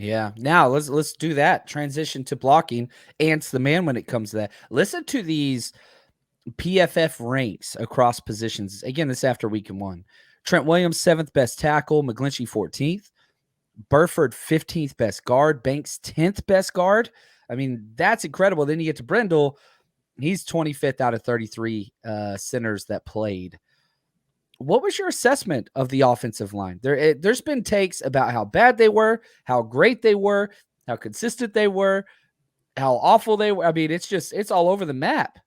Yeah. Now let's do that. Transition to blocking. Ant's the man when it comes to that. Listen to these PFF ranks across positions. Again, this after week 1. Trent Williams, 7th best tackle. McGlinchey, 14th. Burford, 15th best guard. Banks, 10th best guard. I mean, that's incredible. Then you get to Brindle. He's 25th out of 33 centers that played. What was your assessment of the offensive line? There's been takes about how bad they were, how great they were, how consistent they were, how awful they were. I mean, it's all over the map.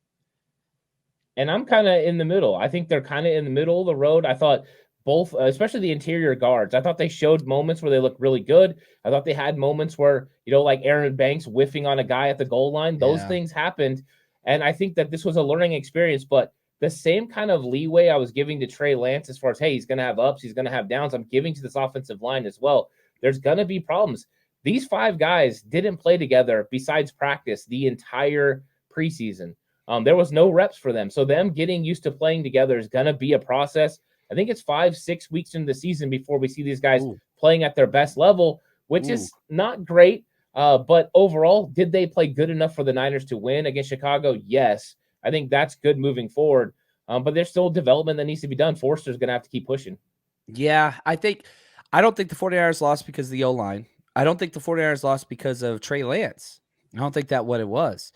And I'm kind of in the middle. I think they're kind of in the middle of the road. I thought both, especially the interior guards, I thought they showed moments where they looked really good. I thought they had moments where, like Aaron Banks whiffing on a guy at the goal line. Those things happened. And I think that this was a learning experience, but the same kind of leeway I was giving to Trey Lance as far as, hey, he's going to have ups, he's going to have downs, I'm giving to this offensive line as well. There's going to be problems. These 5 guys didn't play together besides practice the entire preseason. There was no reps for them. So them getting used to playing together is going to be a process. I think it's 5-6 weeks into the season before we see these guys playing at their best level, which is not great. But overall, did they play good enough for the Niners to win against Chicago? Yes. I think that's good moving forward. But there's still development that needs to be done. Forster's going to have to keep pushing. Yeah, I don't think the 49ers lost because of the O-line. I don't think the 49ers lost because of Trey Lance. I don't think that's what it was.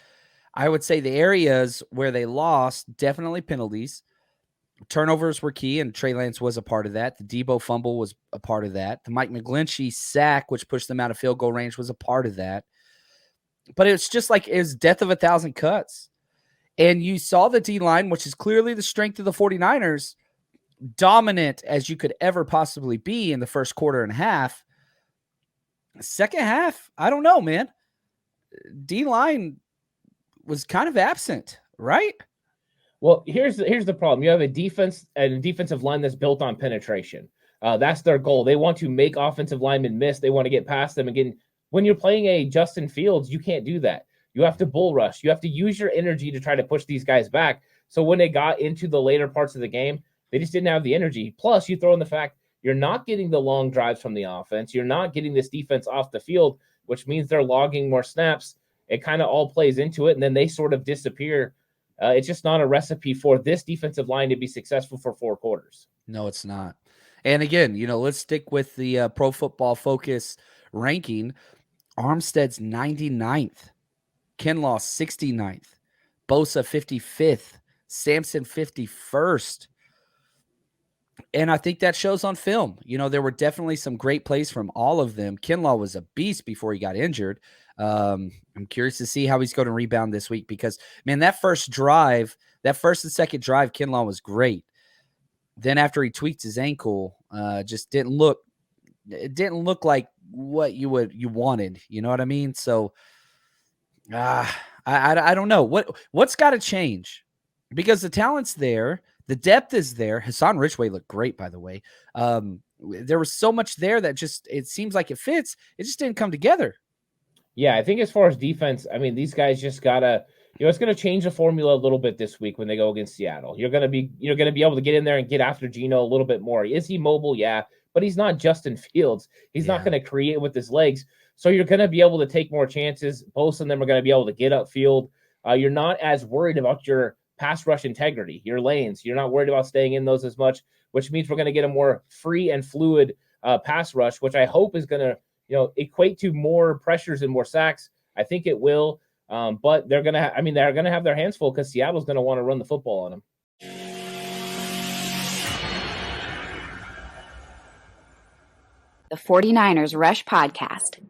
I would say the areas where they lost, definitely penalties. Turnovers were key, and Trey Lance was a part of that. The Debo fumble was a part of that. The Mike McGlinchey sack, which pushed them out of field goal range, was a part of that. But it's just like it was death of 1,000 cuts. And you saw the D-line, which is clearly the strength of the 49ers, dominant as you could ever possibly be in the first quarter and a half. Second half, I don't know, man. D-line was kind of absent, right? Well, here's the problem. You have a defense and a defensive line that's built on penetration. That's their goal. They want to make offensive linemen miss. They want to get past them. Again, when you're playing a Justin Fields, you can't do that. You have to bull rush. You have to use your energy to try to push these guys back. So when they got into the later parts of the game, they just didn't have the energy. Plus, you throw in the fact you're not getting the long drives from the offense. You're not getting this defense off the field, which means they're logging more snaps. It kind of all plays into it, and then they sort of disappear. It's just not a recipe for this defensive line to be successful for 4 quarters. No, it's not. And again, let's stick with the Pro Football Focus ranking. Armstead's 99th. Kinlaw 69th. Bosa 55th. Sampson 51st. And I think that shows on film. There were definitely some great plays from all of them. Kinlaw was a beast before he got injured. I'm curious to see how he's going to rebound this week because, man, that first and second drive, Kinlaw was great. Then after he tweaked his ankle, just didn't look like what you wanted. You know what I mean? So I don't know what's got to change because the talent's there. The depth is there. Hassan Ridgeway looked great, by the way. There was so much there that it seems like it fits. It just didn't come together. Yeah, I think as far as defense, I mean, these guys just gotta, it's going to change the formula a little bit this week when they go against Seattle. You're going to be able to get in there and get after Geno a little bit more. Is he mobile? Yeah, but he's not Justin Fields. He's not going to create with his legs. So you're going to be able to take more chances. Both of them are going to be able to get upfield. You're not as worried about your pass rush integrity, your lanes. You're not worried about staying in those as much, which means we're going to get a more free and fluid pass rush, which I hope is going to equate to more pressures and more sacks. I think it will. But they're going to have their hands full because Seattle's going to want to run the football on them. The 49ers Rush Podcast.